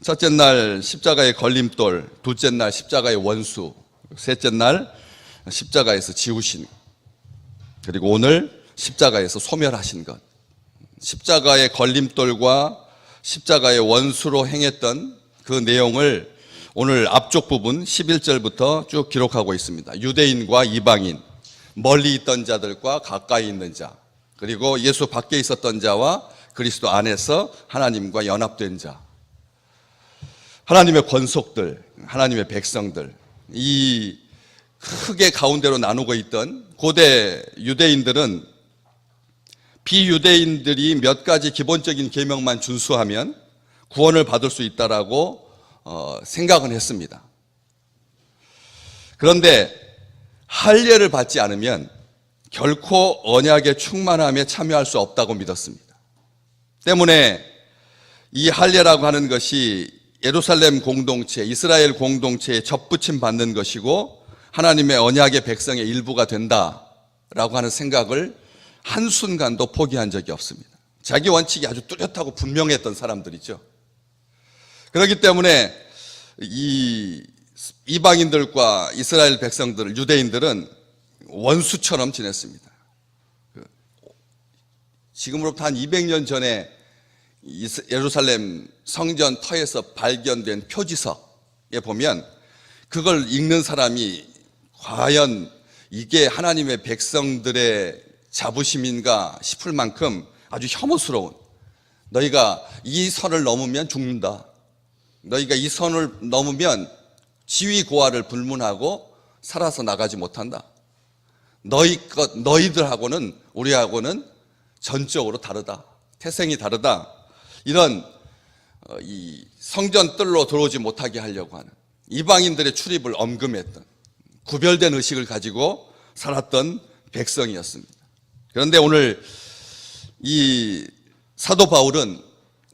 첫째 날 십자가의 걸림돌, 둘째 날 십자가의 원수, 셋째 날 십자가에서 지우신, 그리고 오늘 십자가에서 소멸하신 것. 십자가의 걸림돌과 십자가의 원수로 행했던 그 내용을 오늘 앞쪽 부분 11절부터 쭉 기록하고 있습니다. 유대인과 이방인, 멀리 있던 자들과 가까이 있는 자, 그리고 예수 밖에 있었던 자와 그리스도 안에서 하나님과 연합된 자, 하나님의 권속들, 하나님의 백성들, 이 크게 가운데로 나누고 있던 고대 유대인들은 비유대인들이 몇 가지 기본적인 계명만 준수하면 구원을 받을 수 있다라고 생각은 했습니다. 그런데 할례를 받지 않으면 결코 언약의 충만함에 참여할 수 없다고 믿었습니다. 때문에 이 할례라고 하는 것이 예루살렘 공동체, 이스라엘 공동체에 접붙임 받는 것이고 하나님의 언약의 백성의 일부가 된다라고 하는 생각을 한순간도 포기한 적이 없습니다. 자기 원칙이 아주 뚜렷하고 분명했던 사람들이죠. 그렇기 때문에 이 이방인들과 이스라엘 백성들, 유대인들은 원수처럼 지냈습니다. 지금으로부터 한 200년 전에 예루살렘 성전 터에서 발견된 표지석에 보면 그걸 읽는 사람이 과연 이게 하나님의 백성들의 자부심인가 싶을 만큼 아주 혐오스러운, 너희가 이 선을 넘으면 죽는다, 너희가 이 선을 넘으면 지위 고하를 불문하고 살아서 나가지 못한다, 너희들하고는 우리하고는 전적으로 다르다, 태생이 다르다, 이런 이 성전 뜰로 들어오지 못하게 하려고 하는 이방인들의 출입을 엄금했던 구별된 의식을 가지고 살았던 백성이었습니다. 그런데 오늘 이 사도 바울은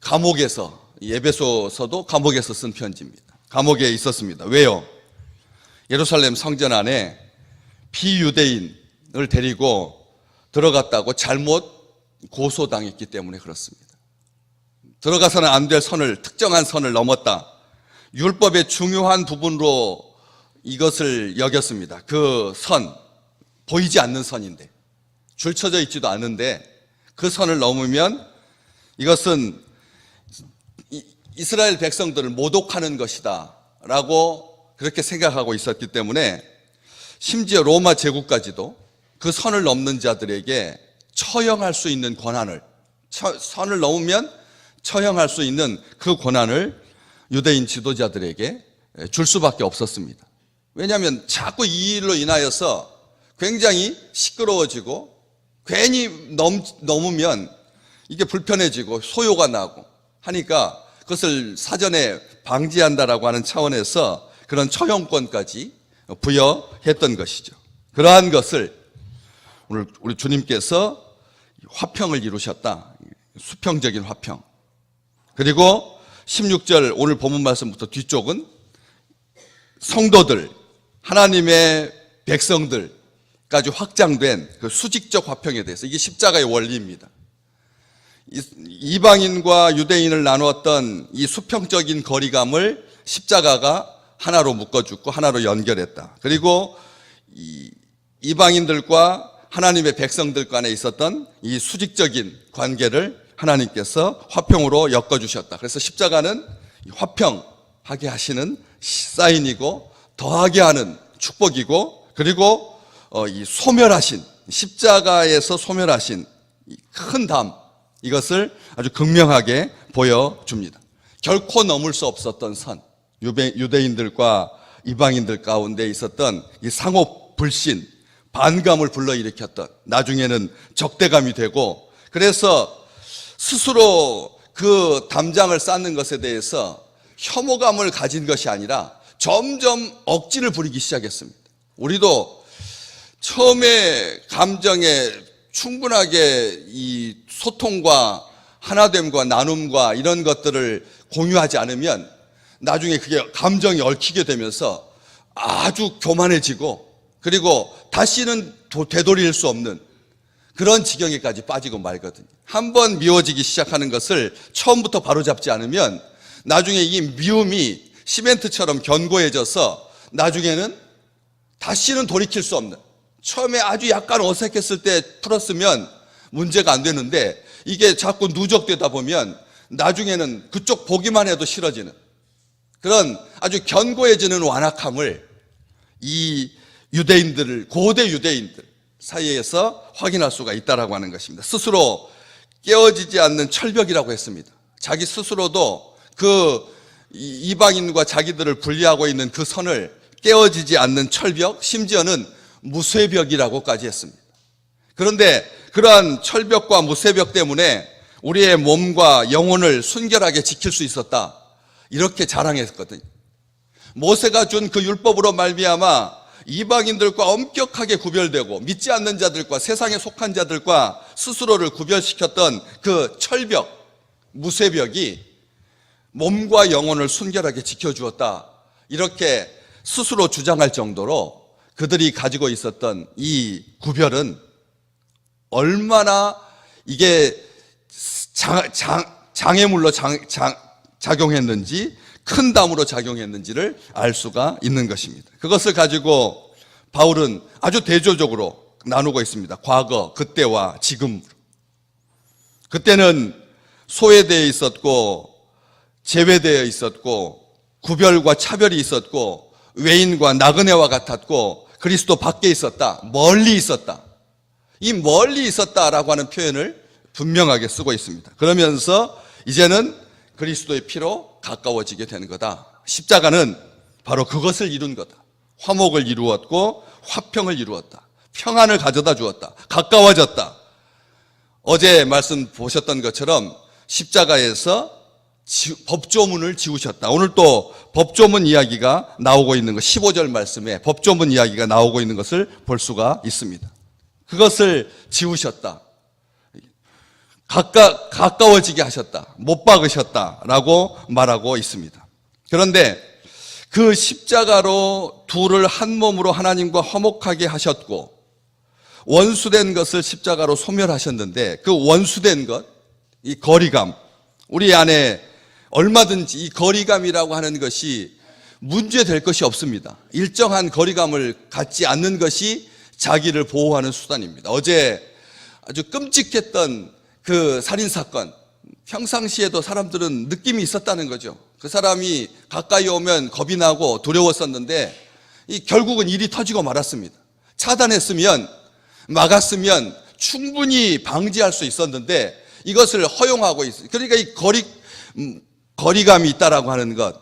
감옥에서, 에베소서도 감옥에서 쓴 편지입니다. 감옥에 있었습니다. 왜요? 예루살렘 성전 안에 비유대인을 데리고 들어갔다고 잘못 고소당했기 때문에 그렇습니다. 들어가서는 안 될 선을, 특정한 선을 넘었다, 율법의 중요한 부분으로 이것을 여겼습니다. 그 선, 보이지 않는 선인데, 줄쳐져 있지도 않은데 그 선을 넘으면 이것은 이스라엘 백성들을 모독하는 것이다 라고 그렇게 생각하고 있었기 때문에 심지어 로마 제국까지도 그 선을 넘는 자들에게 처형할 수 있는 권한을, 선을 넘으면 처형할 수 있는 그 권한을 유대인 지도자들에게 줄 수밖에 없었습니다. 왜냐하면 자꾸 이 일로 인하여서 굉장히 시끄러워지고 괜히 넘으면 이게 불편해지고 소요가 나고 하니까 그것을 사전에 방지한다라고 하는 차원에서 그런 처형권까지 부여했던 것이죠. 그러한 것을 오늘 우리 주님께서 화평을 이루셨다. 수평적인 화평. 그리고 16절 오늘 본문 말씀부터 뒤쪽은 성도들, 하나님의 백성들까지 확장된 그 수직적 화평에 대해서, 이게 십자가의 원리입니다. 이방인과 유대인을 나누었던 이 수평적인 거리감을 십자가가 하나로 묶어주고 하나로 연결했다. 그리고 이방인들과 하나님의 백성들 간에 있었던 이 수직적인 관계를 하나님께서 화평으로 엮어주셨다. 그래서 십자가는 화평하게 하시는 사인이고 더하게 하는 축복이고, 그리고 이 소멸하신, 십자가에서 소멸하신 큰 담, 이것을 아주 극명하게 보여줍니다. 결코 넘을 수 없었던 선, 유대인들과 이방인들 가운데 있었던 이 상호 불신, 반감을 불러일으켰던, 나중에는 적대감이 되고, 그래서 스스로 그 담장을 쌓는 것에 대해서 혐오감을 가진 것이 아니라 점점 억지를 부리기 시작했습니다. 우리도 처음에 감정에 충분하게 이 소통과 하나됨과 나눔과 이런 것들을 공유하지 않으면 나중에 그게 감정이 얽히게 되면서 아주 교만해지고, 그리고 다시는 되돌릴 수 없는 그런 지경에까지 빠지고 말거든요. 한번 미워지기 시작하는 것을 처음부터 바로잡지 않으면 나중에 이 미움이 시멘트처럼 견고해져서 나중에는 다시는 돌이킬 수 없는, 처음에 아주 약간 어색했을 때 풀었으면 문제가 안 되는데 이게 자꾸 누적되다 보면 나중에는 그쪽 보기만 해도 싫어지는 그런 아주 견고해지는 완악함을 이 유대인들, 고대 유대인들 사이에서 확인할 수가 있다라고 하는 것입니다. 스스로 깨어지지 않는 철벽이라고 했습니다. 자기 스스로도 그 이방인과 자기들을 분리하고 있는 그 선을 깨어지지 않는 철벽, 심지어는 무쇠벽이라고까지 했습니다. 그런데 그러한 철벽과 무쇠벽 때문에 우리의 몸과 영혼을 순결하게 지킬 수 있었다, 이렇게 자랑했거든요. 모세가 준 그 율법으로 말미암아 이방인들과 엄격하게 구별되고 믿지 않는 자들과 세상에 속한 자들과 스스로를 구별시켰던 그 철벽, 무쇠벽이 몸과 영혼을 순결하게 지켜주었다, 이렇게 스스로 주장할 정도로 그들이 가지고 있었던 이 구별은 얼마나 이게 장애물로 작용했는지, 큰 담으로 작용했는지를 알 수가 있는 것입니다. 그것을 가지고 바울은 아주 대조적으로 나누고 있습니다. 과거, 그때와 지금. 그때는 소외되어 있었고 제외되어 있었고 구별과 차별이 있었고 외인과 나그네와 같았고 그리스도 밖에 있었다, 멀리 있었다. 이 멀리 있었다라고 하는 표현을 분명하게 쓰고 있습니다. 그러면서 이제는 그리스도의 피로 가까워지게 되는 거다. 십자가는 바로 그것을 이룬 거다. 화목을 이루었고 화평을 이루었다. 평안을 가져다 주었다. 가까워졌다. 어제 말씀 보셨던 것처럼 십자가에서 법조문을 지우셨다. 오늘 또 법조문 이야기가 나오고 있는 것, 15절 말씀에 법조문 이야기가 나오고 있는 것을 볼 수가 있습니다. 그것을 지우셨다. 가까워지게 하셨다. 못 박으셨다라고 말하고 있습니다. 그런데 그 십자가로 둘을 한 몸으로 하나님과 화목하게 하셨고 원수된 것을 십자가로 소멸하셨는데 그 원수된 것, 이 거리감, 우리 안에 얼마든지 이 거리감이라고 하는 것이 문제될 것이 없습니다. 일정한 거리감을 갖지 않는 것이 자기를 보호하는 수단입니다. 어제 아주 끔찍했던 그 살인사건, 평상시에도 사람들은 느낌이 있었다는 거죠. 그 사람이 가까이 오면 겁이 나고 두려웠었는데 결국은 일이 터지고 말았습니다. 차단했으면, 막았으면 충분히 방지할 수 있었는데 이것을 허용하고 있어요. 그러니까 이 거리감이 있다라고 하는 것,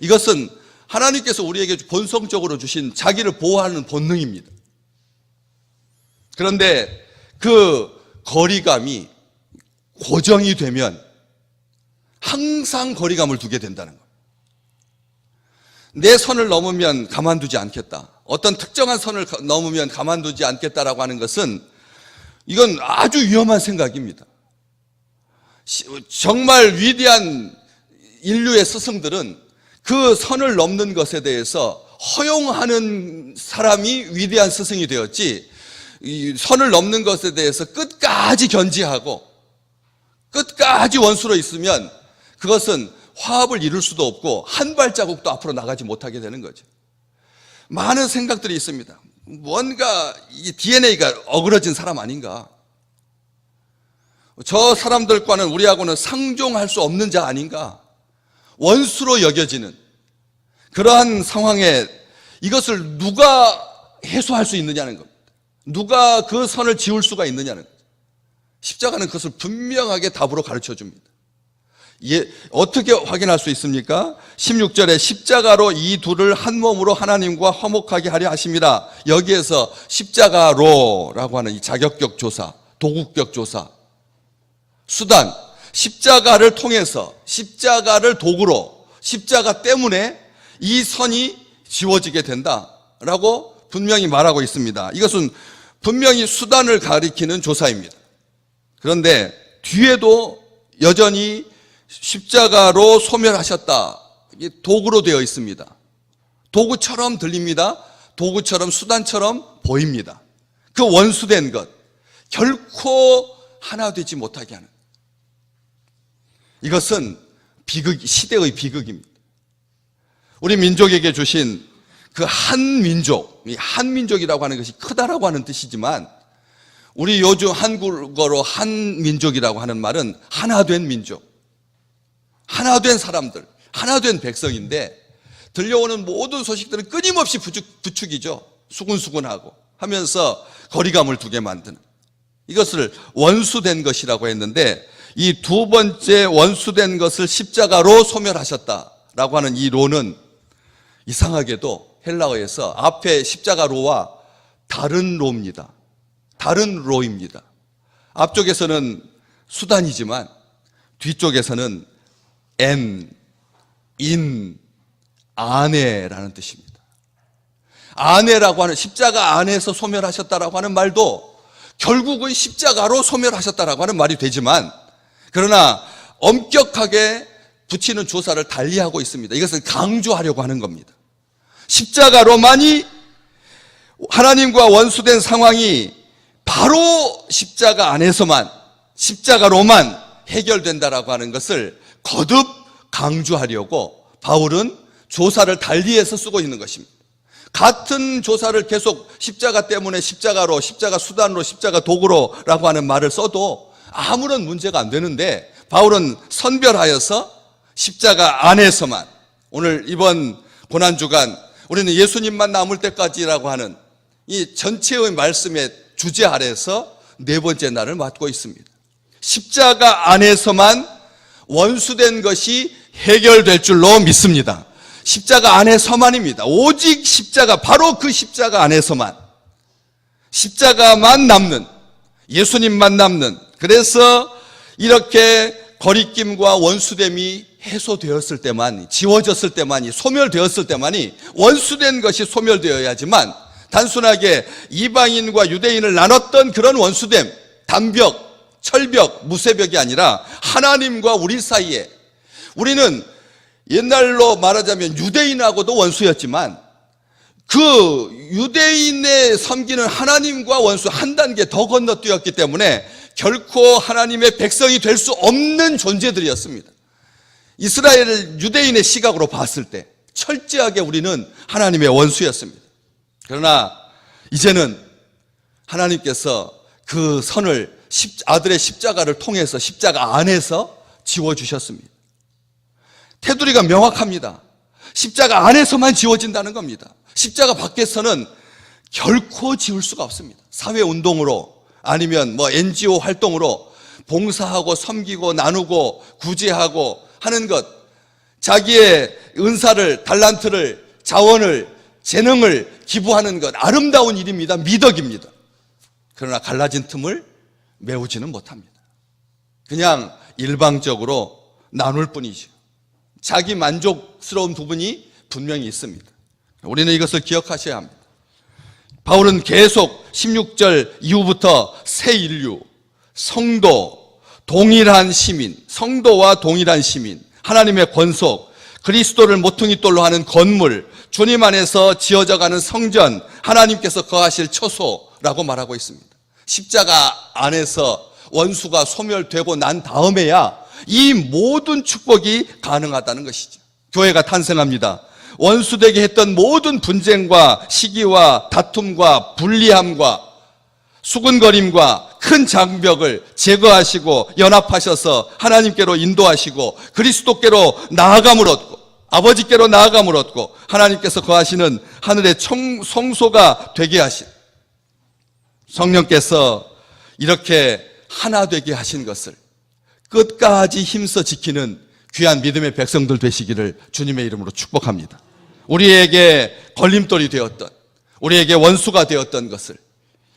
이것은 하나님께서 우리에게 본성적으로 주신 자기를 보호하는 본능입니다. 그런데 그 거리감이 고정이 되면 항상 거리감을 두게 된다는 것. 내 선을 넘으면 가만두지 않겠다. 어떤 특정한 선을 넘으면 가만두지 않겠다라고 하는 것은 이건 아주 위험한 생각입니다. 정말 위대한 인류의 스승들은 그 선을 넘는 것에 대해서 허용하는 사람이 위대한 스승이 되었지, 이 선을 넘는 것에 대해서 끝까지 견지하고 끝까지 원수로 있으면 그것은 화합을 이룰 수도 없고 한 발자국도 앞으로 나가지 못하게 되는 거죠. 많은 생각들이 있습니다. 뭔가 이 DNA가 어그러진 사람 아닌가? 저 사람들과는, 우리하고는 상종할 수 없는 자 아닌가? 원수로 여겨지는 그러한 상황에 이것을 누가 해소할 수 있느냐는 겁니다. 누가 그 선을 지울 수가 있느냐는 거죠. 십자가는 그것을 분명하게 답으로 가르쳐 줍니다. 어떻게 확인할 수 있습니까? 16절에 십자가로 이 둘을 한 몸으로 하나님과 화목하게 하려 하심이라. 여기에서 십자가로라고 하는 이 자격격 조사, 도구격 조사, 수단, 십자가를 통해서, 십자가를 도구로, 십자가 때문에 이 선이 지워지게 된다라고 분명히 말하고 있습니다. 이것은 분명히 수단을 가리키는 조사입니다. 그런데 뒤에도 여전히 십자가로 소멸하셨다, 이게 도구로 되어 있습니다. 도구처럼 들립니다. 도구처럼, 수단처럼 보입니다. 그 원수된 것, 결코 하나 되지 못하게 하는, 이것은 시대의 비극입니다. 우리 민족에게 주신 그 한민족, 이 한민족이라고 하는 것이 크다라고 하는 뜻이지만 우리 요즘 한국어로 한민족이라고 하는 말은 하나된 민족, 하나된 사람들, 하나된 백성인데 들려오는 모든 소식들은 끊임없이 부축이죠. 수근수근하고 하면서 거리감을 두게 만드는, 이것을 원수된 것이라고 했는데 이 두 번째 원수된 것을 십자가로 소멸하셨다라고 하는 이 로는 이상하게도 헬라어에서 앞에 십자가로와 다른 로입니다. 다른 로입니다. 앞쪽에서는 수단이지만 뒤쪽에서는 인, 아내라는 뜻입니다. 아내라고 하는, 십자가 안에서 소멸하셨다라고 하는 말도 결국은 십자가로 소멸하셨다라고 하는 말이 되지만, 그러나 엄격하게 붙이는 조사를 달리하고 있습니다. 이것을 강조하려고 하는 겁니다. 십자가로만이 하나님과 원수된 상황이 바로 십자가 안에서만, 십자가로만 해결된다라고 하는 것을 거듭 강조하려고 바울은 조사를 달리해서 쓰고 있는 것입니다. 같은 조사를 계속 십자가 때문에 십자가로, 십자가 수단으로, 십자가 도구로라고 하는 말을 써도 아무런 문제가 안 되는데 바울은 선별하여서 십자가 안에서만, 오늘 이번 고난주간 우리는 예수님만 남을 때까지라고 하는 이 전체의 말씀의 주제 아래서 네 번째 날을 맞고 있습니다. 십자가 안에서만 원수된 것이 해결될 줄로 믿습니다. 십자가 안에서만입니다. 오직 십자가, 바로 그 십자가 안에서만, 십자가만 남는, 예수님만 남는, 그래서 이렇게 거리낌과 원수됨이 해소되었을 때만, 지워졌을 때만이, 소멸되었을 때만이 원수된 것이 소멸되어야지만 단순하게 이방인과 유대인을 나눴던 그런 원수됨, 단벽, 철벽, 무쇠벽이 아니라 하나님과 우리 사이에, 우리는 옛날로 말하자면 유대인하고도 원수였지만 그 유대인의 섬기는 하나님과 원수 한 단계 더 건너뛰었기 때문에 결코 하나님의 백성이 될 수 없는 존재들이었습니다. 이스라엘 유대인의 시각으로 봤을 때 철저하게 우리는 하나님의 원수였습니다. 그러나 이제는 하나님께서 그 선을 아들의 십자가를 통해서 십자가 안에서 지워주셨습니다. 테두리가 명확합니다. 십자가 안에서만 지워진다는 겁니다. 십자가 밖에서는 결코 지울 수가 없습니다. 사회운동으로 아니면 NGO 활동으로 봉사하고 섬기고 나누고 구제하고 하는 것, 자기의 은사를, 달란트를, 자원을, 재능을 기부하는 것, 아름다운 일입니다. 미덕입니다. 그러나 갈라진 틈을 메우지는 못합니다. 그냥 일방적으로 나눌 뿐이죠. 자기 만족스러운 부분이 분명히 있습니다. 우리는 이것을 기억하셔야 합니다. 바울은 계속 16절 이후부터 새 인류, 성도, 동일한 시민, 성도와 동일한 시민, 하나님의 권속, 그리스도를 모퉁이돌로 하는 건물, 주님 안에서 지어져가는 성전, 하나님께서 거하실 처소라고 말하고 있습니다. 십자가 안에서 원수가 소멸되고 난 다음에야 이 모든 축복이 가능하다는 것이죠. 교회가 탄생합니다. 원수되게 했던 모든 분쟁과 시기와 다툼과 불리함과 수군거림과 큰 장벽을 제거하시고 연합하셔서 하나님께로 인도하시고 그리스도께로 나아감을 얻고 아버지께로 나아감을 얻고 하나님께서 거하시는 하늘의 성소가 되게 하신 성령께서 이렇게 하나 되게 하신 것을 끝까지 힘써 지키는 귀한 믿음의 백성들 되시기를 주님의 이름으로 축복합니다. 우리에게 걸림돌이 되었던, 우리에게 원수가 되었던 것을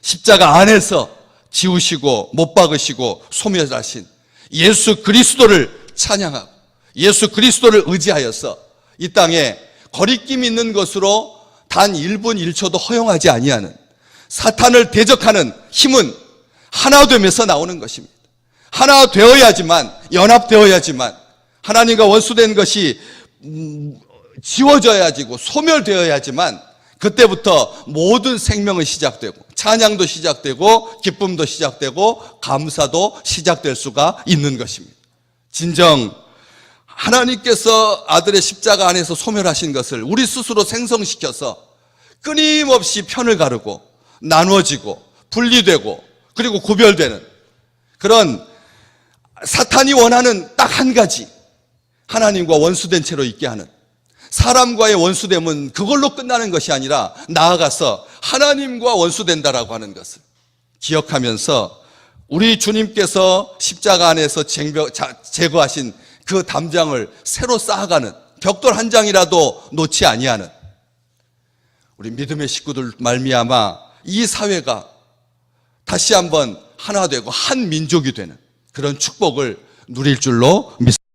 십자가 안에서 지우시고 못 박으시고 소멸하신 예수 그리스도를 찬양하고 예수 그리스도를 의지하여서 이 땅에 거리낌 있는 것으로 단 1분 1초도 허용하지 아니하는 사탄을 대적하는 힘은 하나 되면서 나오는 것입니다. 하나 되어야지만, 연합되어야지만, 하나님과 원수된 것이 지워져야지고 소멸되어야지만 그때부터 모든 생명은 시작되고 찬양도 시작되고 기쁨도 시작되고 감사도 시작될 수가 있는 것입니다. 진정 하나님께서 아들의 십자가 안에서 소멸하신 것을 우리 스스로 생성시켜서 끊임없이 편을 가르고 나누어지고 분리되고 그리고 구별되는 그런 사탄이 원하는 딱 한 가지, 하나님과 원수된 채로 있게 하는, 사람과의 원수됨은 그걸로 끝나는 것이 아니라 나아가서 하나님과 원수된다라고 하는 것을 기억하면서 우리 주님께서 십자가 안에서 제거하신 그 담장을 새로 쌓아가는, 벽돌 한 장이라도 놓지 아니하는 우리 믿음의 식구들 말미암아 이 사회가 다시 한번 하나 되고 한 민족이 되는 그런 축복을 누릴 줄로 믿습니다.